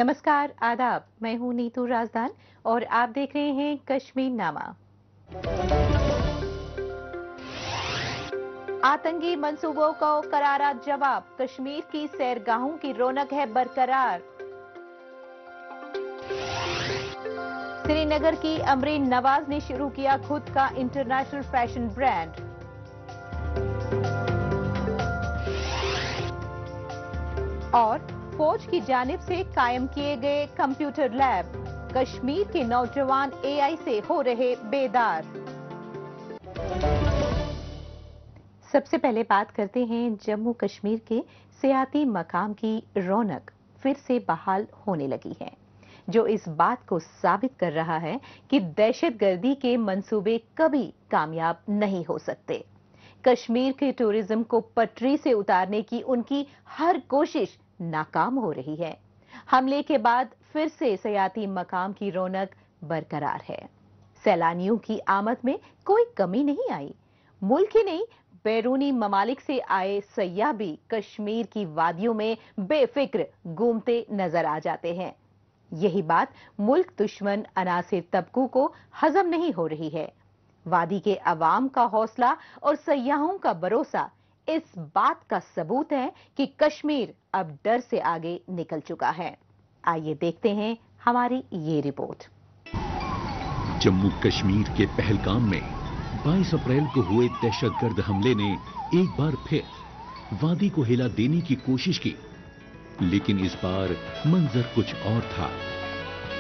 नमस्कार, आदाब। मैं हूं नीतू राजदान और आप देख रहे हैं कश्मीर नामा। आतंकी मंसूबों को करारा जवाब, कश्मीर की सैरगाहों की रौनक है बरकरार। श्रीनगर की अमरीन नवाज ने शुरू किया खुद का इंटरनेशनल फैशन ब्रांड। और फौज की जानिब से कायम किए गए कंप्यूटर लैब, कश्मीर के नौजवान एआई से हो रहे बेदार। सबसे पहले बात करते हैं जम्मू कश्मीर के सियाती मकाम की रौनक फिर से बहाल होने लगी है, जो इस बात को साबित कर रहा है कि दहशतगर्दी के मंसूबे कभी कामयाब नहीं हो सकते। कश्मीर के टूरिज्म को पटरी से उतारने की उनकी हर कोशिश नाकाम हो रही है। हमले के बाद फिर से सियाती मकाम की रौनक बरकरार है। सैलानियों की आमद में कोई कमी नहीं आई। मुल्क ही नहीं, बैरूनी ममालिक से आए सयाह भी कश्मीर की वादियों में बेफिक्र घूमते नजर आ जाते हैं। यही बात मुल्क दुश्मन अनासिर तबकों को हजम नहीं हो रही है। वादी के अवाम का हौसला और सयाहों का भरोसा इस बात का सबूत है कि कश्मीर अब डर से आगे निकल चुका है। आइए देखते हैं हमारी ये रिपोर्ट। जम्मू कश्मीर के पहलगाम में 22 अप्रैल को हुए दहशतगर्द हमले ने एक बार फिर वादी को हिला देने की कोशिश की, लेकिन इस बार मंजर कुछ और था।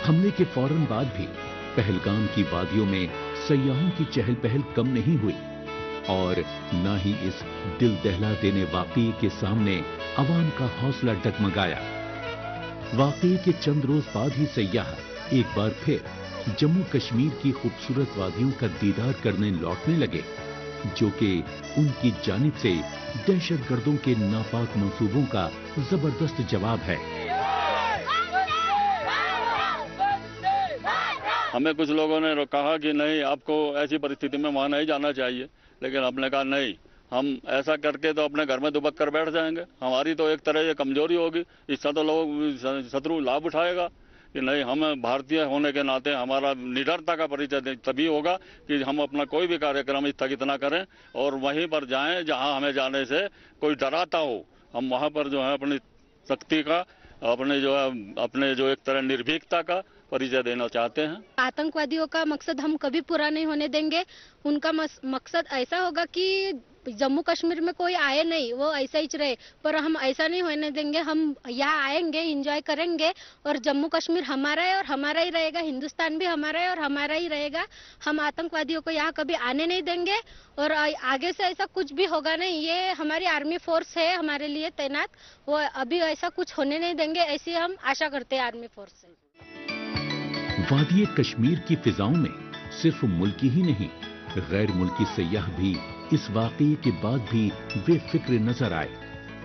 हमले के फौरन बाद भी पहलगाम की वादियों में सयाहों की चहल पहल कम नहीं हुई और न ही इस दिल दहला देने वाकये के सामने अवाम का हौसला डगमगाया। वाकये के चंद रोज बाद ही सयाह एक बार फिर जम्मू कश्मीर की खूबसूरत वादियों का दीदार करने लौटने लगे, जो कि उनकी जानिब से दहशतगर्दों के नापाक मंसूबों का जबरदस्त जवाब है। हमें कुछ लोगों ने कहा कि नहीं, आपको ऐसी परिस्थिति में वहां नहीं जाना चाहिए, लेकिन हमने कहा नहीं, हम ऐसा करके तो अपने घर में दुबक कर बैठ जाएंगे। हमारी तो एक तरह से कमजोरी होगी, इससे तो लोग शत्रु लाभ उठाएगा कि नहीं, हम भारतीय होने के नाते हमारा निडरता का परिचय तभी होगा कि हम अपना कोई भी कार्यक्रम स्थगित ना करें और वहीं पर जाएं जहां हमें जाने से कोई डराता हो। हम वहां पर जो है अपनी शक्ति का, अपने जो एक तरह निर्भीकता का परिचय देना चाहते हैं। आतंकवादियों का मकसद हम कभी पूरा नहीं होने देंगे। उनका मकसद ऐसा होगा कि जम्मू कश्मीर में कोई आए नहीं, वो ऐसा ही रहे, पर हम ऐसा नहीं होने देंगे। हम यहाँ आएंगे, एंजॉय करेंगे और जम्मू कश्मीर हमारा है और हमारा ही रहेगा। हिंदुस्तान भी हमारा है और हमारा ही रहेगा। हम आतंकवादियों को यहाँ कभी आने नहीं देंगे और आगे से ऐसा कुछ भी होगा नहीं। ये हमारी आर्मी फोर्स है हमारे लिए तैनात, वो अभी ऐसा कुछ होने नहीं देंगे, ऐसी हम आशा करते हैं आर्मी फोर्स से। वादी कश्मीर की फिजाओं में सिर्फ मुल्की ही नहीं, गैर मुल्की सयाह भी इस वाकये के बाद भी बेफिक्र नजर आए,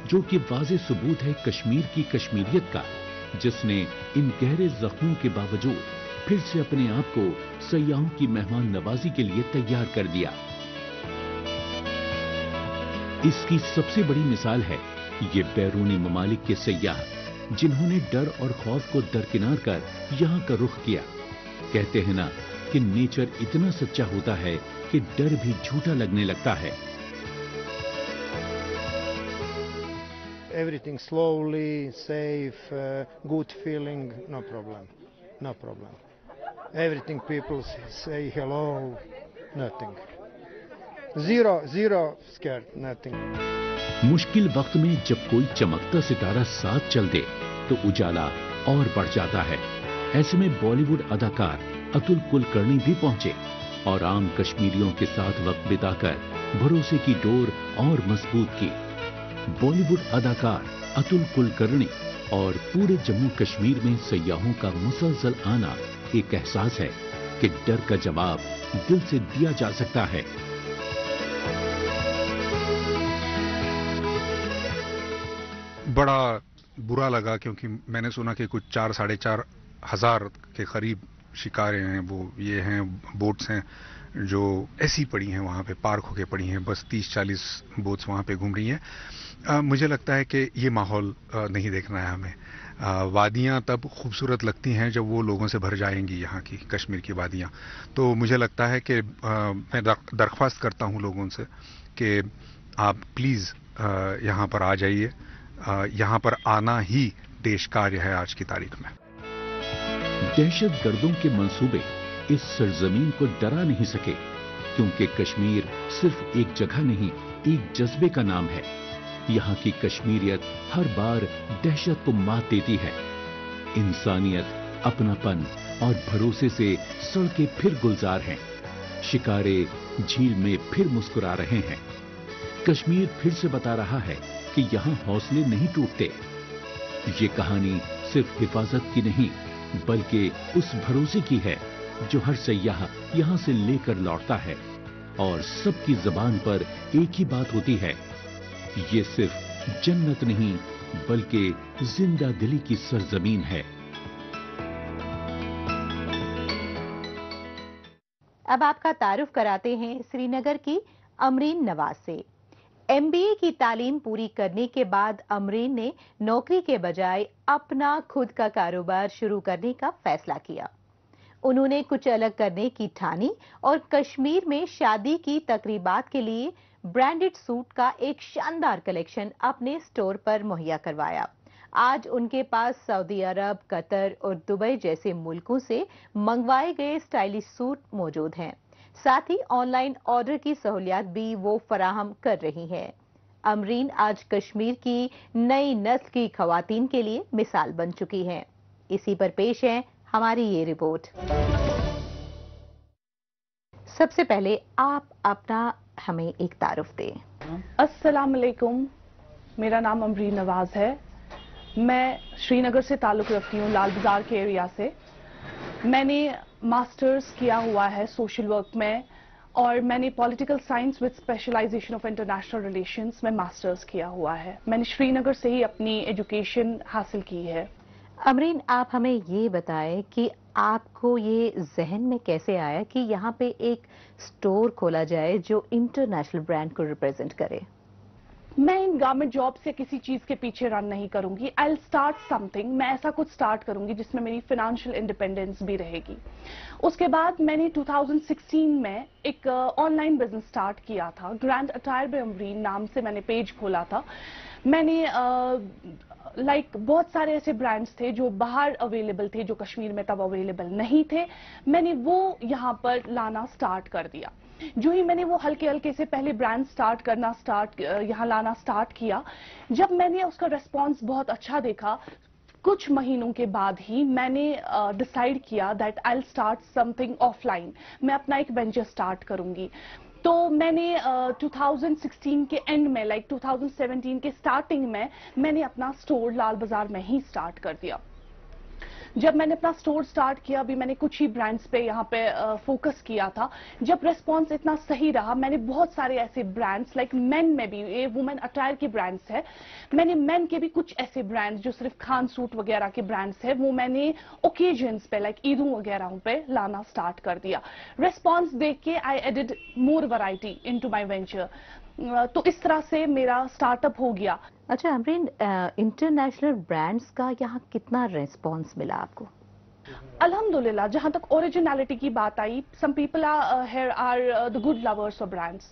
जो कि वाज़े सबूत है कश्मीर की कश्मीरियत का, जिसने इन गहरे जख्मों के बावजूद फिर से अपने आप को सयाहों की मेहमान नवाजी के लिए तैयार कर दिया। इसकी सबसे बड़ी मिसाल है ये बैरूनी ममालिक के सयाह, जिन्होंने डर और खौफ को दरकिनार कर यहाँ का रुख किया। कहते हैं ना कि नेचर इतना सच्चा होता है कि डर भी झूठा लगने लगता है। Everything slowly, safe, good feeling, no problem, no problem. Everything people say hello, nothing. Zero scared, nothing. मुश्किल वक्त में जब कोई चमकता सितारा साथ चल दे तो उजाला और बढ़ जाता है। ऐसे में बॉलीवुड अदाकार अतुल कुलकर्णी भी पहुंचे और आम कश्मीरियों के साथ वक्त बिताकर भरोसे की डोर और मजबूत की। बॉलीवुड अदाकार अतुल कुलकर्णी और पूरे जम्मू कश्मीर में सयाहों का मुसलसल आना एक एहसास है कि डर का जवाब दिल से दिया जा सकता है। बड़ा बुरा लगा क्योंकि मैंने सुना कि कुछ 4-4.5 हजार के करीब शिकारें हैं, वो ये हैं बोट्स हैं जो ऐसी पड़ी हैं, वहाँ पे पार्क होके पड़ी हैं, बस 30-40 बोट्स वहाँ पे घूम रही हैं। मुझे लगता है कि ये माहौल नहीं देखना है हमें। وادیاں تب خوبصورت لگتی ہیں جب وہ لوگوں سے بھر جائیں گی، یہاں کی کشمیر کی وادیاں. تو مجھے لگتا ہے کہ میں درخواست کرتا ہوں لوگوں سے کہ آپ پلیز یہاں پر آ جائیے. یہاں پر آنا ہی دیش کاریہ ہے آج کی تاریخ میں. دہشت گردوں کے منصوبے اس سرزمین کو ڈرا نہیں سکے، کیونکہ کشمیر صرف ایک جگہ نہیں، ایک جذبے کا نام ہے. یہاں کی کشمیریت ہر بار دہشت کو مات دیتی ہے. انسانیت، اپناپن اور بھروسے سے سڑکیں پھر گلزار ہیں. شکارے جھیل میں پھر مسکرا رہے ہیں. کشمیر پھر سے بتا رہا ہے کہ یہاں حوصلے نہیں ٹوٹتے. یہ کہانی صرف حفاظت کی نہیں بلکہ اس بھروسے کی ہے جو ہر سیاح یہاں سے لے کر لوٹتا ہے. اور سب کی زبان پر ایک ہی بات ہوتی ہے، یہ صرف جنت نہیں بلکہ زندہ دلی کی سرزمین ہے. اب آپ کا تعارف کراتے ہیں سری نگر کی امرین نواز سے. MBA کی تعلیم پوری کرنے کے بعد امرین نے نوکری کے بجائے اپنا خود کا کاروبار شروع کرنے کا فیصلہ کیا. انہوں نے کچھ الگ کرنے کی ٹھانی اور کشمیر میں شادی کی تقریبات کے لیے برانڈڈ سوٹ کا ایک شاندار کلیکشن اپنے سٹور پر مہیا کروایا. آج ان کے پاس سعودی عرب، قطر اور دبئی جیسے ملکوں سے منگوائے گئے سٹائلش سوٹ موجود ہیں. ساتھ ہی آن لائن آرڈر کی سہولیات بھی وہ فراہم کر رہی ہے. امرین آج کشمیر کی نئی نسل کی خواتین کے لیے مثال بن چکی ہیں. اسی پر پیش ہے ہماری یہ رپورٹ. سب سے پہلے آپ اپنا ہمیں ایک تعارف دیں. السلام علیکم، میرا نام امرین نواز ہے. میں شری نگر سے تعلق رکھتی ہوں، لال بازار کے ایریا سے. میں نے ماسٹرز کیا ہوا ہے سوشل ورک میں، اور میں نے political science with specialisation of international relations میں ماسٹرز کیا ہوا ہے. میں نے شری نگر سے ہی اپنی ایجوکیشن حاصل کی ہے. امرین، آپ ہمیں یہ بتائیں کہ آپ کو یہ ذہن میں کیسے آیا کہ یہاں پہ ایک سٹور کھولا جائے جو انٹرنیشنل برانڈ کو ریپرزینٹ کرے؟ میں ان گورنمنٹ جاب سے کسی چیز کے پیچھے رن نہیں کروں گی. آئی ول اسٹارٹ سم تھنگ. میں ایسا کچھ اسٹارٹ کروں گی جس میں میری فائنینشیل انڈیپینڈنس بھی رہے گی. اس کے بعد میں نے 2016 میں ایک آن لائن بزنس اسٹارٹ کیا تھا. گرینڈ اٹائر بائی امرین نام سے میں نے پیج کھولا تھا. میں نے بہت سارے ایسے برانڈز تھے جو باہر اویلیبل تھے، جو کشمیر میں تب اویلیبل نہیں تھے. میں نے وہ یہاں پر لانا سٹارٹ کر دیا. جو ہی میں نے وہ ہلکے ہلکے سے پہلے برانڈ یہاں لانا سٹارٹ کیا، جب میں نے اس کا ریسپانس بہت اچھا دیکھا، کچھ مہینوں کے بعد ہی میں نے ڈیسائیڈ کیا that I will start some thing of line. میں اپنا ایک وینچر اسٹارٹ کروں گی. تو میں نے 2016 کے اینڈ میں 2017 کے سٹارٹنگ میں نے اپنا سٹور لال بازار میں ہی سٹارٹ کر دیا. جب میں نے اپنا سٹور سٹارٹ کیا، ابھی میں نے کچھ ہی برانڈز پہ یہاں پہ فوکس کیا تھا. جب ریسپانس اتنا صحیح رہا، میں نے بہت سارے ایسے برانڈز مین میں بھی، یہ وومن اٹائر کے برانڈز ہے، میں نے مین کے بھی کچھ ایسے برانڈز جو صرف خان سوٹ وغیرہ کے برانڈز ہے، وہ میں نے اوکیجنز پہ عیدوں وغیرہ پہ لانا سٹارٹ کر دیا. ریسپانس دیکھ کے آئی ایڈڈ مور ورائٹی انٹو مائی وینچر. تو اس طرح سے میرا سٹارٹ اپ ہو گیا. اچھا امرین، انٹرنیشنل برانڈز کا یہاں کتنا ریسپانس ملا آپ کو؟ الحمدللہ، جہاں تک اوریجنالٹی کی بات آئی، some people are the good lovers of brands.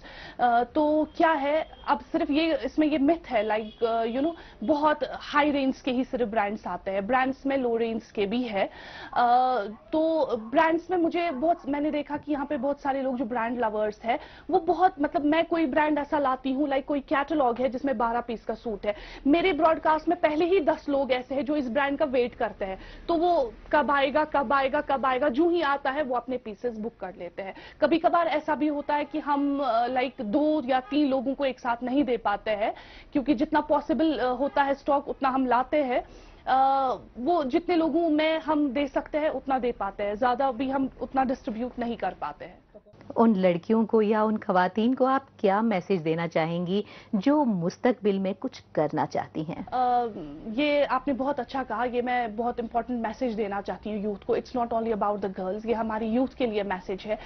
تو کیا ہے، اب صرف اس میں یہ متھ ہے بہت ہائی رینج کے ہی صرف برانڈس آتے ہیں. برانڈس میں لو رینج کے بھی ہے. تو برانڈس میں میں نے دیکھا کہ یہاں پہ بہت سارے لوگ جو برانڈ لورس ہے، وہ بہت میں کوئی برانڈ ایسا لاتی ہوں کوئی کیٹلاگ ہے جس میں 12 پیس کا سوٹ ہے، میرے براڈ کاسٹ میں پہلے ہی 10 لوگ ایسے ہیں جو اس برانڈ کا ویٹ کرتے ہیں. تو وہ کب آئے گا، جو ہی آتا ہے وہ اپنے پیسز بک کر لیتے ہیں. کبھی کبھار ایسا بھی ہوتا ہے کہ ہم 2 یا 3 لوگوں کو ایک ساتھ نہیں دے پاتے ہیں، کیونکہ جتنا پاسبل ہوتا ہے سٹاک اتنا ہم لاتے ہیں. وہ جتنے لوگوں میں ہم دے سکتے ہیں اتنا دے پاتے ہیں، زیادہ بھی ہم اتنا ڈسٹریبیوٹ نہیں کر پاتے ہیں. ان لڑکیوں کو یا ان خواتین کو آپ کیا میسج دینا چاہیں گی جو مستقبل میں کچھ کرنا چاہتی ہیں؟ یہ آپ نے بہت اچھا کہا. یہ میں بہت امپورٹنٹ میسج دینا چاہتی ہوں یوتھ کو. It's not only about the girls, یہ ہماری یوتھ کے لیے میسج ہے.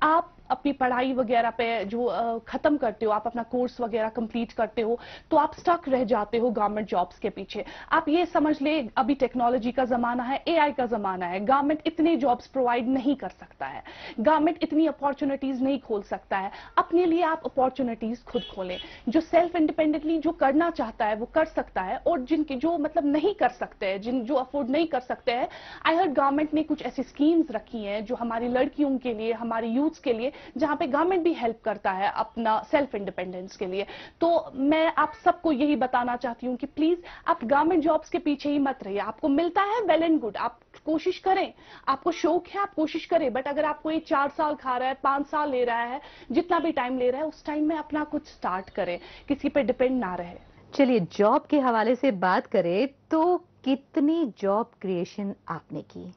آپ अपनी पढ़ाई वगैरह पे जो खत्म करते हो, आप अपना कोर्स वगैरह कंप्लीट करते हो, तो आप स्टक रह जाते हो गवर्नमेंट जॉब्स के पीछे। आप ये समझ ले, अभी टेक्नोलॉजी का जमाना है, एआई का जमाना है, गवर्नमेंट इतने जॉब्स प्रोवाइड नहीं कर सकता है, गवर्नमेंट इतनी अपॉर्चुनिटीज नहीं खोल सकता है। अपने लिए आप अपॉर्चुनिटीज खुद खोलें। जो सेल्फ इंडिपेंडेंटली जो करना चाहता है वो कर सकता है, और जिनके जो मतलब नहीं कर सकते हैं, जो अफोर्ड नहीं कर सकते हैं, आई हर्ड गवर्नमेंट ने कुछ ऐसी स्कीम्स रखी हैं जो हमारी लड़कियों के लिए, हमारी यूथ्स के लिए, जहां पे गवर्नमेंट भी हेल्प करता है अपना सेल्फ इंडिपेंडेंस के लिए। तो मैं आप सबको यही बताना चाहती हूं कि प्लीज आप गवर्नमेंट जॉब्स के पीछे ही मत रहिए। आपको मिलता है, वेल एंड गुड, आप कोशिश करें, आपको शौक है आप कोशिश करें, बट अगर आपको ये 4 साल खा रहा है, 5 साल ले रहा है, जितना भी टाइम ले रहा है, उस टाइम में अपना कुछ स्टार्ट करें, किसी पे डिपेंड ना रहे। चलिए, जॉब के हवाले से बात करें तो कितनी जॉब क्रिएशन आपने की?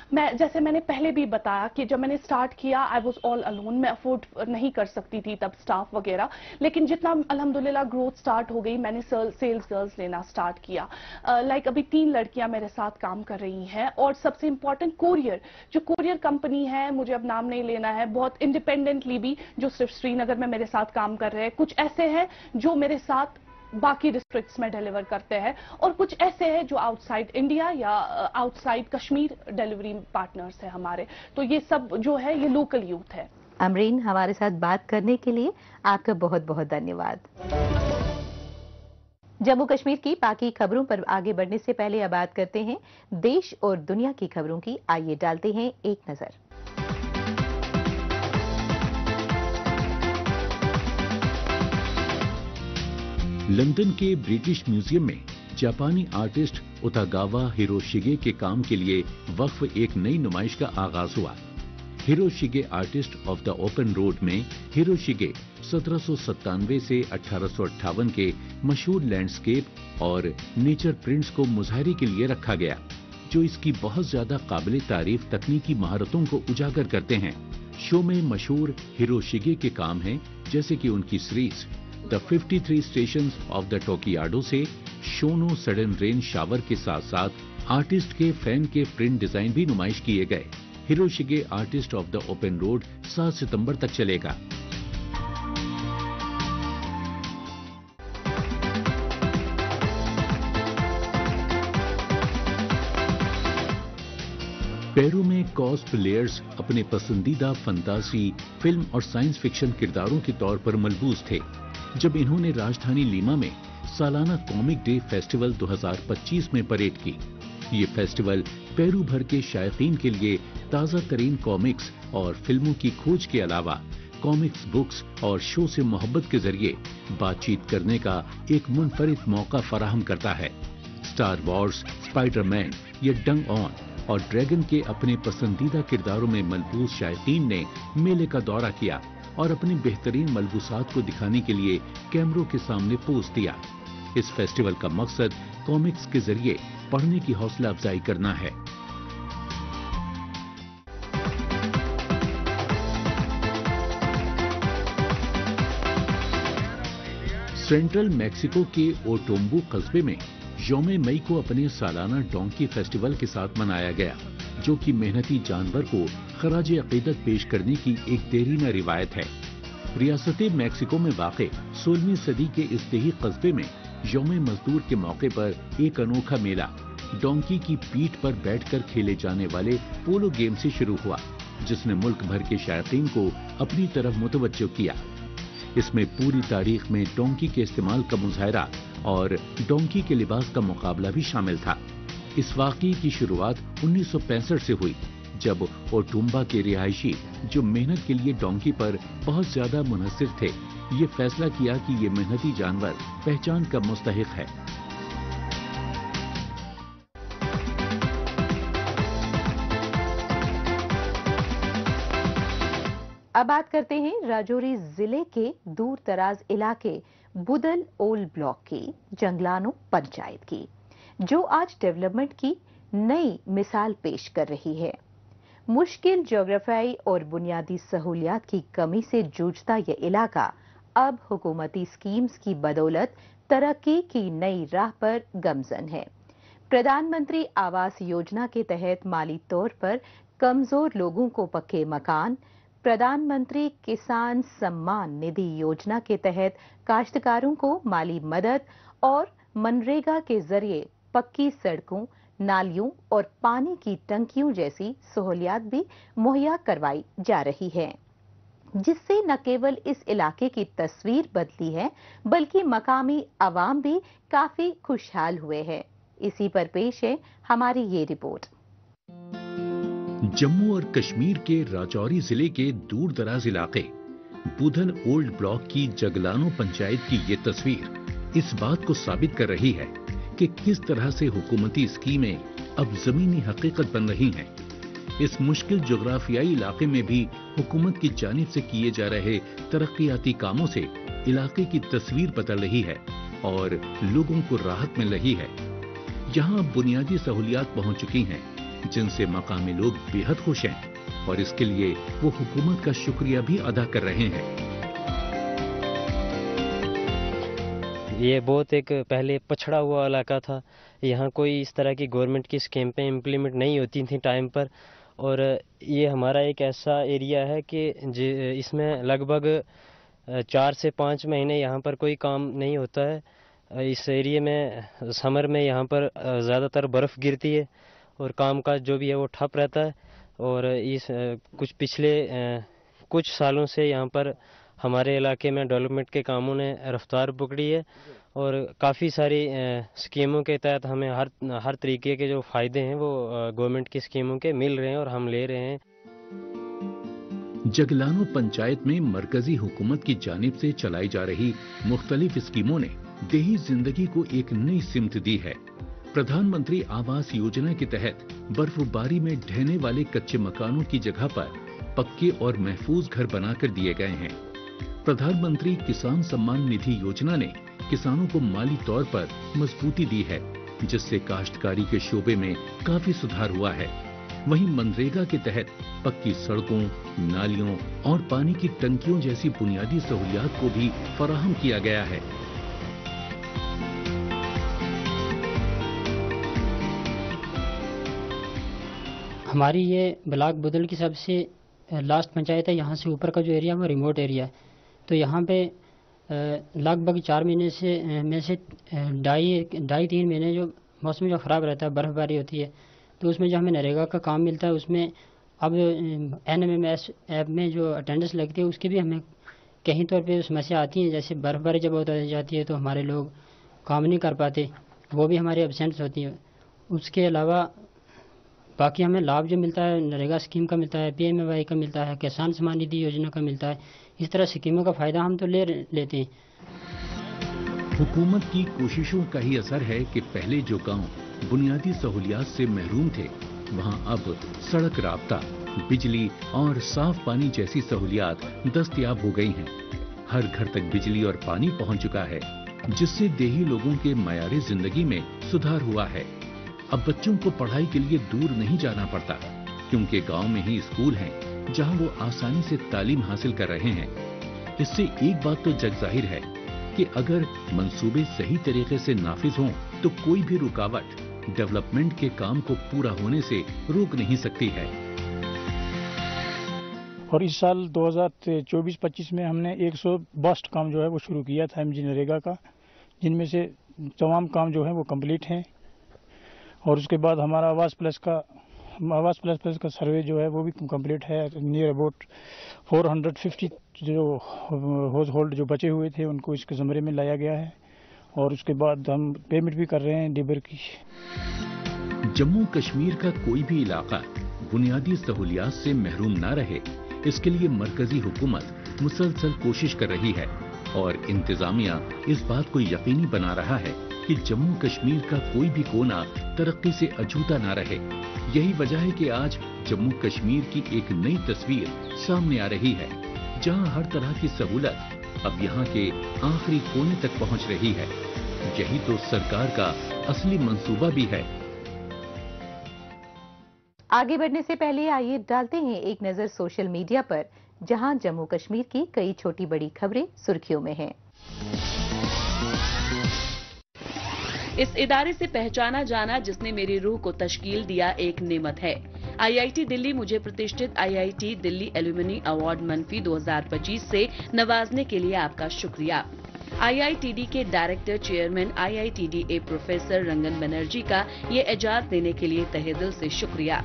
जैसे मैंने पहले भी बताया कि जब मैंने स्टार्ट किया आई वाज ऑल अलोन, मैं अफोर्ड नहीं कर सकती थी तब स्टाफ वगैरह, लेकिन जितना अल्हम्दुलिल्लाह ग्रोथ स्टार्ट हो गई, मैंने सेल्स गर्ल्स लेना स्टार्ट किया। लाइक अभी 3 लड़कियां मेरे साथ काम कर रही हैं, और सबसे इंपॉर्टेंट कोरियर, जो कोरियर कंपनी है, मुझे अब नाम नहीं लेना है, बहुत इंडिपेंडेंटली भी, जो सिर्फ श्रीनगर में मेरे साथ काम कर रहे हैं, कुछ ऐसे हैं जो मेरे साथ बाकी डिस्ट्रिक्ट्स में डिलीवर करते हैं, और कुछ ऐसे हैं जो आउटसाइड इंडिया या आउटसाइड कश्मीर डिलीवरी पार्टनर्स हैं हमारे। तो ये सब जो है ये लोकल यूथ है। अमरीन, हमारे साथ बात करने के लिए आपका बहुत बहुत धन्यवाद। जम्मू कश्मीर की बाकी खबरों पर आगे बढ़ने से पहले अब बात करते हैं देश और दुनिया की खबरों की। आइए डालते हैं एक नजर। लंदन के ब्रिटिश म्यूजियम में जापानी आर्टिस्ट उतागावा हिरोशिगे के काम के लिए वक्फ एक नई नुमाइश का आगाज हुआ। Hiroshige artist of the open road में हिरोशिगे 1797 से 1858 के मशहूर लैंडस्केप और नेचर प्रिंट्स को मुजाहरे के लिए रखा गया, जो इसकी बहुत ज्यादा काबिल तारीफ तकनीकी महारतों को उजागर करते हैं। शो में मशहूर हिरोशिगे के काम हैं, जैसे कि उनकी series the 53 stations of the Tokaido से शोनो सडन रेन शावर के साथ साथ आर्टिस्ट के फैन के प्रिंट डिजाइन भी नुमाइश किए गए। Hiroshige artist of the open road 7 सितंबर तक चलेगा। पेरू में कॉस्प्लेयर्स अपने पसंदीदा फंतासी, फिल्म और साइंस फिक्शन किरदारों के तौर पर मलबूस थे, जब इन्होंने राजधानी लीमा में सालाना कॉमिक डे फेस्टिवल 2025 में परेड की। ये फेस्टिवल पेरू भर के शायकीन के लिए ताज़ा तरीन कॉमिक्स और फिल्मों की खोज के अलावा कॉमिक्स बुक्स और शो से मोहब्बत के जरिए बातचीत करने का एक मुनफरिद मौका फराहम करता है। स्टार वॉर्स, स्पाइडरमैन या डंग ऑन और ड्रैगन के अपने पसंदीदा किरदारों में मलबूस शायकीन ने मेले का दौरा किया और अपनी बेहतरीन मलबूसात को दिखाने के लिए कैमरों के सामने पोज दिया। इस फेस्टिवल का मकसद कॉमिक्स के जरिए पढ़ने की हौसला अफजाई करना है। सेंट्रल मैक्सिको के ओटोम्बो कस्बे में यौम मई को अपने सालाना डोंकी फेस्टिवल के साथ मनाया गया, जो कि मेहनती जानवर को खराज अकीदत पेश करने की एक देरीना रिवायत है। रियासत मैक्सिको में वाक़ 16वीं सदी के इस देही कस्बे में यौम मजदूर के मौके पर एक अनोखा मेला डोंकी की पीठ पर बैठकर खेले जाने वाले पोलो गेम से शुरू हुआ, जिसने मुल्क भर के शायकीन को अपनी तरफ मुतवज्जो किया। इसमें पूरी तारीख में डोंकी के इस्तेमाल का मुजाहरा और डोंकी के लिबास का मुकाबला भी शामिल था। इस वाक़ये की शुरुआत 1965 से हुई, जब ओटुम्बा के रिहायशी, जो मेहनत के लिए डोंकी पर बहुत ज्यादा मुनहसिर थे, ये फैसला किया कि ये मेहनती जानवर पहचान का मुस्तहिक है। अब बात करते हैं राजौरी जिले के दूर दराज इलाके बुदल ओल ब्लॉक की जंगलानो पंचायत की, जो आज डेवलपमेंट की नई मिसाल पेश कर रही है। मुश्किल ज्योग्राफियाई और बुनियादी सहूलियात की कमी से जूझता यह इलाका अब हुकूमती स्कीम्स की बदौलत तरक्की की नई राह पर गमजन है। प्रधानमंत्री आवास योजना के तहत माली तौर पर कमजोर लोगों को पक्के मकान, प्रधानमंत्री किसान सम्मान निधि योजना के तहत काश्तकारों को माली मदद और मनरेगा के जरिए पक्की सड़कों, नालियों और पानी की टंकियों जैसी सहूलियात भी मुहैया करवाई जा रही है, जिससे न केवल इस इलाके की तस्वीर बदली है बल्कि मकामी अवाम भी काफी खुशहाल हुए हैं। इसी पर पेश है हमारी ये रिपोर्ट। जम्मू और कश्मीर के राजौरी जिले के दूर दराज इलाके बुधन ओल्ड ब्लॉक की जगलानो पंचायत की ये तस्वीर इस बात को साबित कर रही है कि किस तरह से हुकूमती स्कीमें अब जमीनी हकीकत बन रही हैं। इस मुश्किल जोग्राफियाई इलाके में भी हुकूमत की जानिब से किए जा रहे तरक्याती कामों से इलाके की तस्वीर बदल रही है और लोगों को राहत मिल रही है। यहाँ बुनियादी सहूलियात पहुंच चुकी हैं, जिनसे मकामी लोग बेहद खुश हैं और इसके लिए वो हुकूमत का शुक्रिया भी अदा कर रहे हैं। ये बहुत एक पहले पछड़ा हुआ इलाका था, यहाँ कोई इस तरह की गवर्नमेंट की स्कीमें इम्प्लीमेंट नहीं होती थी टाइम पर, और ये हमारा एक ऐसा एरिया है कि इसमें लगभग 4 से 5 महीने यहाँ पर कोई काम नहीं होता है। इस एरिया में समर में यहाँ पर ज़्यादातर बर्फ़ गिरती है और काम काज जो भी है वो ठप रहता है। और इस पिछले कुछ सालों से यहाँ पर हमारे इलाके में डेवलपमेंट के कामों ने रफ्तार पकड़ी है और काफ़ी सारी स्कीमों के तहत हमें हर तरीके के जो फ़ायदे हैं वो गवर्नमेंट की स्कीमों के मिल रहे हैं और हम ले रहे हैं। जगलानो पंचायत में मरकजी हुकूमत की जानिब से चलाई जा रही मुख्तलिफ स्कीमों ने देही जिंदगी को एक नई सिमत दी है। प्रधानमंत्री आवास योजना के तहत बर्फबारी में ढहने वाले कच्चे मकानों की जगह पर पक्के और महफूज घर बनाकर दिए गए हैं। प्रधानमंत्री किसान सम्मान निधि योजना ने किसानों को माली तौर पर मजबूती दी है, जिससे काश्तकारी के शोबे में काफी सुधार हुआ है। वहीं मनरेगा के तहत पक्की सड़कों, नालियों और पानी की टंकियों जैसी बुनियादी सहूलियात को भी फराहम किया गया है। हमारी ये ब्लॉक बुधल की सबसे लास्ट पंचायत है। यहाँ से ऊपर का जो एरिया है वो रिमोट एरिया है, तो यहाँ पे लगभग 4 महीने में से ढाई 3 महीने जो मौसम जो ख़राब रहता है, बर्फ़बारी होती है, तो उसमें जो हमें नरेगा का काम मिलता है उसमें अब NMMS ऐप में जो अटेंडेंस लगती है उसकी भी हमें कहीं तौर पे समस्या आती है। जैसे बर्फ़बारी जब हो जाती है तो हमारे लोग काम नहीं कर पाते, वो भी हमारी एब्सेंट्स होती है। उसके अलावा बाकी हमें लाभ जो मिलता है नरेगा स्कीम का मिलता है, PMAY का मिलता है, किसान सम्मान निधि योजना का मिलता है। इस तरह स्कीमों का फ़ायदा हम तो लेते हैं। हुकूमत की कोशिशों का ही असर है कि पहले जो गांव बुनियादी सहूलियात से महरूम थे, वहां अब सड़क राब्ता, बिजली और साफ पानी जैसी सहूलियात दस्तयाब हो गई हैं। हर घर तक बिजली और पानी पहुंच चुका है, जिससे देही लोगों के मयारे जिंदगी में सुधार हुआ है। अब बच्चों को पढ़ाई के लिए दूर नहीं जाना पड़ता, क्योंकि गांव में ही स्कूल हैं जहां वो आसानी से तालीम हासिल कर रहे हैं। इससे एक बात तो जग जाहिर है कि अगर मंसूबे सही तरीके से नाफिज हों तो कोई भी रुकावट डेवलपमेंट के काम को पूरा होने से रोक नहीं सकती है। और इस साल 2024-25 में हमने 162 काम जो है वो शुरू किया था MG नरेगा का, जिनमें से तमाम काम जो है वो कंप्लीट हैं। और उसके बाद हमारा आवास प्लस का सर्वे जो है वो भी कंप्लीट है। नियर अबाउट 450 जो हाउस होल्ड जो बचे हुए थे उनको इसके ज़मरे में लाया गया है, और उसके बाद हम पेमेंट भी कर रहे हैं लेबर की। जम्मू कश्मीर का कोई भी इलाका बुनियादी सहूलियात से महरूम ना रहे, इसके लिए मरकजी हुकूमत मुसलसल कोशिश कर रही है और इंतजामिया इस बात को यकीनी बना रहा है कि जम्मू कश्मीर का कोई भी कोना तरक्की से अछूता ना रहे। यही वजह है कि आज जम्मू कश्मीर की एक नई तस्वीर सामने आ रही है, जहां हर तरह की सहूलत अब यहां के आखिरी कोने तक पहुंच रही है। यही तो सरकार का असली मंसूबा भी है। आगे बढ़ने से पहले आइए डालते हैं एक नजर सोशल मीडिया पर, जहां जम्मू कश्मीर की कई छोटी बड़ी खबरें सुर्खियों में हैं। इस इदारे से पहचाना जाना जिसने मेरी रूह को तश्कील दिया एक नेमत है। IIT दिल्ली मुझे प्रतिष्ठित IIT दिल्ली एल्यूमिनी अवार्ड मनफी 2025 से नवाजने के लिए आपका शुक्रिया। IITD के डायरेक्टर चेयरमैन IITDA प्रोफेसर रंगन बनर्जी का ये एजाज देने के लिए तहे दिल से शुक्रिया।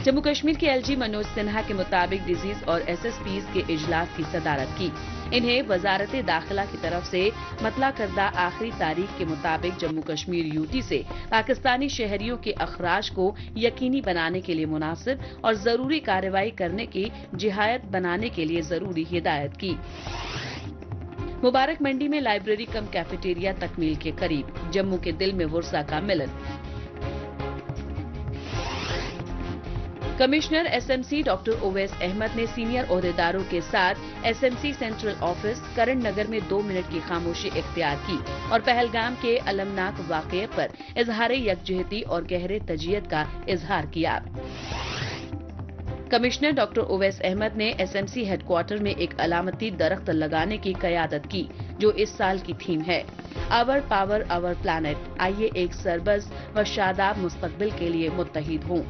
जम्मू कश्मीर के LG मनोज सिन्हा के मुताबिक डिजीज और SSPs के इजलास की सदारत की। इन्हें वजारत दाखिला की तरफ से मतला करदा आखिरी तारीख के मुताबिक जम्मू कश्मीर UT से पाकिस्तानी शहरियों के अखराज को यकीनी बनाने के लिए मुनासिब और जरूरी कार्रवाई करने की जिहायत बनाने के लिए जरूरी हिदायत की। मुबारक मंडी में लाइब्रेरी कम कैफेटेरिया तकमील के करीब, जम्मू के दिल में वुरसा का मिलन। Commissioner SMC doctor Owais Ahmad ने सीनियर ओहदेदारों के साथ SMC central office Karan Nagar में 2 मिनट की खामोशी इख्तियार की और पहलगाम के अलमनाक वाक़ये पर इजहार यकजहती और गहरे तजियत का इजहार किया। कमिश्नर डॉक्टर ओवैस अहमद ने SMC हेडक्वार्टर में एक अलामती दरख्त लगाने की क़यादत की, जो इस साल की थीम है आवर पावर आवर प्लैनेट। आइए एक सरबज व शादाब मुस्तकबिल के लिए मुत्तहिद हों।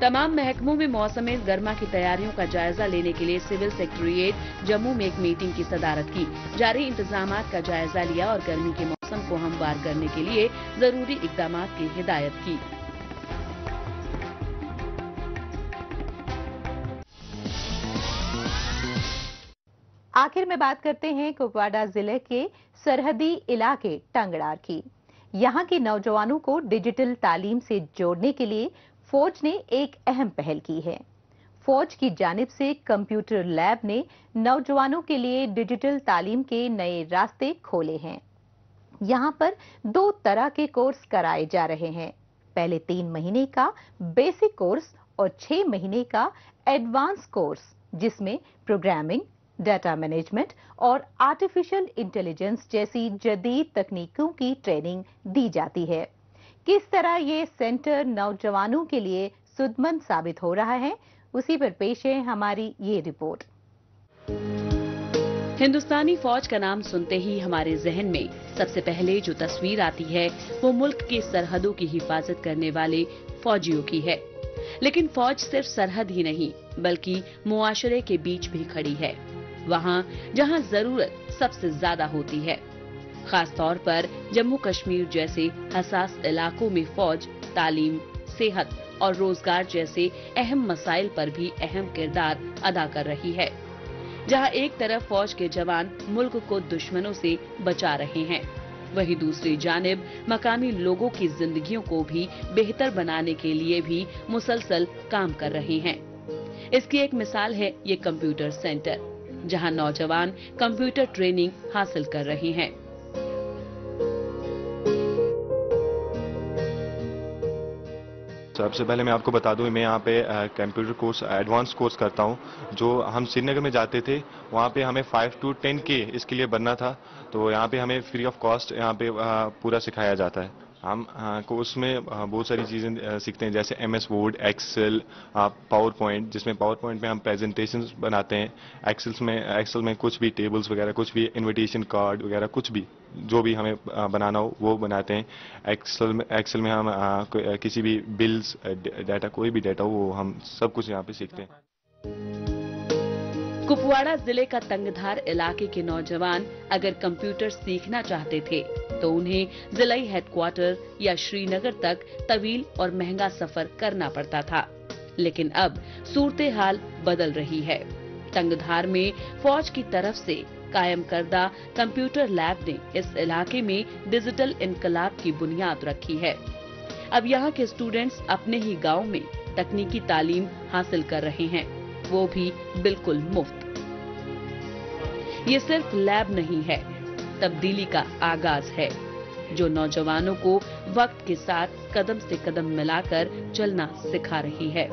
तमाम महकमों में मौसम गर्मा की तैयारियों का जायजा लेने के लिए सिविल सेक्रेटेरिएट जम्मू में एक मीटिंग की सदारत की। जारी इंतजामात का जायजा लिया और गर्मी के मौसम को हमवार करने के लिए जरूरी इकदामात की हिदायत की। आखिर में बात करते हैं कुपवाड़ा जिले के सरहदी इलाके टंगड़ार की। यहाँ के नौजवानों को डिजिटल तालीम से जोड़ने के लिए फौज ने एक अहम पहल की है। फौज की जानिब से कंप्यूटर लैब ने नौजवानों के लिए डिजिटल तालीम के नए रास्ते खोले हैं। यहाँ पर 2 तरह के कोर्स कराए जा रहे हैं। पहले 3 महीने का बेसिक कोर्स और 6 महीने का एडवांस कोर्स, जिसमें प्रोग्रामिंग, डाटा मैनेजमेंट और आर्टिफिशियल इंटेलिजेंस जैसी जदीद तकनीकों की ट्रेनिंग दी जाती है। किस तरह ये सेंटर नौजवानों के लिए सुदमंद साबित हो रहा है, उसी पर पेश है हमारी ये रिपोर्ट। हिंदुस्तानी फौज का नाम सुनते ही हमारे जहन में सबसे पहले जो तस्वीर आती है वो मुल्क की सरहदों की हिफाजत करने वाले फौजियों की है। लेकिन फौज सिर्फ सरहद ही नहीं बल्कि मुआशरे के बीच भी खड़ी है, वहाँ जहाँ जरूरत सबसे ज्यादा होती है। खास तौर पर जम्मू कश्मीर जैसे हसास इलाकों में फौज तालीम, सेहत और रोजगार जैसे अहम मसाइल पर भी अहम किरदार अदा कर रही है। जहां एक तरफ फौज के जवान मुल्क को दुश्मनों से बचा रहे हैं, वहीं दूसरी जानिब मकामी लोगों की जिंदगियों को भी बेहतर बनाने के लिए भी मुसलसल काम कर रहे हैं। इसकी एक मिसाल है ये कंप्यूटर सेंटर, जहां नौजवान कंप्यूटर ट्रेनिंग हासिल कर रहे हैं। सबसे पहले मैं आपको बता दूं, मैं यहाँ पे कंप्यूटर कोर्स एडवांस कोर्स करता हूँ। जो हम श्रीनगर में जाते थे वहाँ पे हमें 5 to 10K इसके लिए बनना था, तो यहाँ पे हमें फ्री ऑफ कॉस्ट यहाँ पे पूरा सिखाया जाता है। हम कोर्स में बहुत सारी चीज़ें सीखते हैं, जैसे MS word, excel, PowerPoint, जिसमें पावर पॉइंट में हम प्रेजेंटेशंस बनाते हैं। एक्सेल में कुछ भी टेबल्स वगैरह, कुछ भी इनविटेशन कार्ड वगैरह, कुछ भी जो भी हमें बनाना हो वो बनाते हैं। एक्सेल में हम किसी भी बिल्स डाटा, कोई भी डाटा हो वो हम सब कुछ यहाँ पे सीखते हैं। कुपवाड़ा जिले का तंगधार इलाके के नौजवान अगर कंप्यूटर सीखना चाहते थे तो उन्हें जिलाई हेडक्वार्टर या श्रीनगर तक तवील और महंगा सफर करना पड़ता था। लेकिन अब सूरत हाल बदल रही है। तंगधार में फौज की तरफ से कायम करदा कंप्यूटर लैब ने इस इलाके में डिजिटल इनकलाब की बुनियाद रखी है। अब यहाँ के स्टूडेंट्स अपने ही गांव में तकनीकी तालीम हासिल कर रहे हैं, वो भी बिल्कुल मुफ्त। ये सिर्फ लैब नहीं है, तब्दीली का आगाज है, जो नौजवानों को वक्त के साथ कदम से कदम मिलाकर चलना सिखा रही है।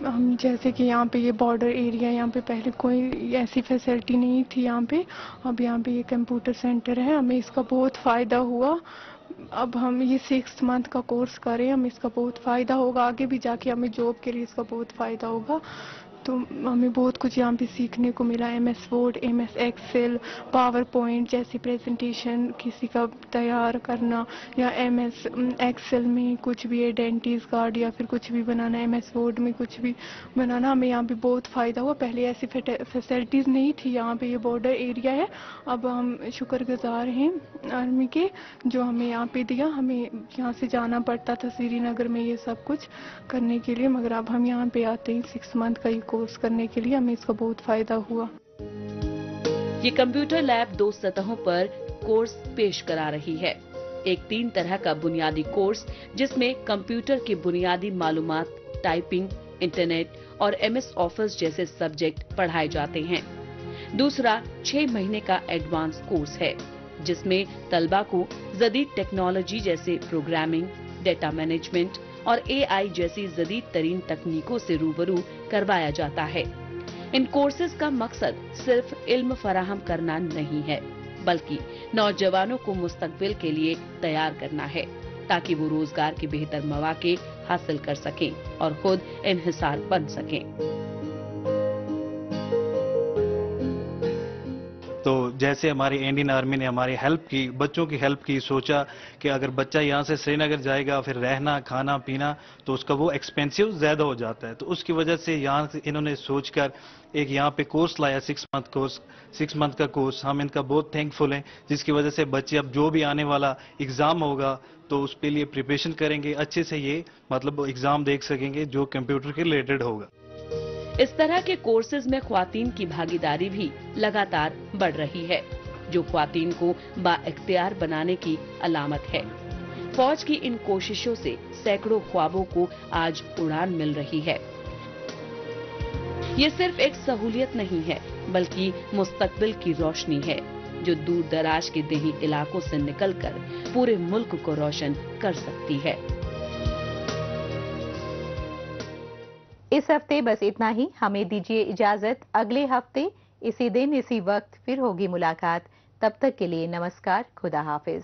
हम जैसे कि यहाँ पे ये बॉर्डर एरिया, यहाँ पे पहले कोई ऐसी फैसिलिटी नहीं थी यहाँ पे। अब यहाँ पे ये कंप्यूटर सेंटर है, हमें इसका बहुत फ़ायदा हुआ। अब हम ये 6 मंथ का कोर्स करें, हमें इसका बहुत फ़ायदा होगा। आगे भी जाके हमें जॉब के लिए इसका बहुत फ़ायदा होगा। तो हमें बहुत कुछ यहाँ पे सीखने को मिला। MS Word, MS Excel, power point जैसी प्रेजेंटेशन किसी का तैयार करना, या MS Excel में कुछ भी आइडेंटिटी कार्ड या फिर कुछ भी बनाना, MS Word में कुछ भी बनाना, हमें यहाँ पे बहुत फ़ायदा हुआ। पहले ऐसी फैसिलिटीज़ नहीं थी यहाँ पे। ये बॉर्डर एरिया है। अब हम शुक्रगुजार हैं आर्मी के जो हमें यहाँ पे दिया। हमें यहाँ से जाना पड़ता था श्रीनगर में ये सब कुछ करने के लिए, मगर अब हम यहाँ पे आते हैं 6 मंथ का ये कोर्स करने के लिए। हमें इसका बहुत फायदा हुआ। ये कंप्यूटर लैब 2 सतहों पर कोर्स पेश करा रही है। एक 3 तरह का बुनियादी कोर्स जिसमें कंप्यूटर की बुनियादी मालूमात, टाइपिंग, इंटरनेट और MS ऑफिस जैसे सब्जेक्ट पढ़ाए जाते हैं। दूसरा 6 महीने का एडवांस कोर्स है जिसमें तलबा को जदीद टेक्नोलॉजी जैसे प्रोग्रामिंग, डेटा मैनेजमेंट और AI जैसी जदीद तरीन तकनीकों से रूबरू करवाया जाता है। इन कोर्सेज का मकसद सिर्फ इल्म फराहम करना नहीं है, बल्कि नौजवानों को मुस्तकबिल के लिए तैयार करना है ताकि वो रोजगार के बेहतर मौके हासिल कर सकें और खुद इन्हिसार बन सकें। तो जैसे हमारी इंडियन आर्मी ने हमारी हेल्प की, बच्चों की हेल्प की, सोचा कि अगर बच्चा यहाँ से श्रीनगर जाएगा फिर रहना खाना पीना तो उसका वो एक्सपेंसिव ज्यादा हो जाता है। तो उसकी वजह से यहाँ से इन्होंने सोचकर एक यहाँ पे कोर्स लाया, 6 मंथ का कोर्स। हम इनका बहुत थैंकफुल हैं जिसकी वजह से बच्चे अब जो भी आने वाला एग्जाम होगा तो उस पे लिए प्रिपरेशन करेंगे, अच्छे से ये मतलब एग्जाम देख सकेंगे जो कंप्यूटर के रिलेटेड होगा। इस तरह के कोर्सेज में ख्वातीन की भागीदारी भी लगातार बढ़ रही है जो ख्वातीन को बाइख्तियार बनाने की अलामत है। फौज की इन कोशिशों से सैकड़ों ख्वाबों को आज उड़ान मिल रही है। ये सिर्फ एक सहूलियत नहीं है बल्कि मुस्तकबिल की रोशनी है जो दूर दराज के देही इलाकों से निकलकर पूरे मुल्क को रोशन कर सकती है। इस हफ्ते बस इतना ही। हमें दीजिए इजाजत। अगले हफ्ते इसी दिन इसी वक्त फिर होगी मुलाकात। तब तक के लिए नमस्कार, खुदा हाफिज।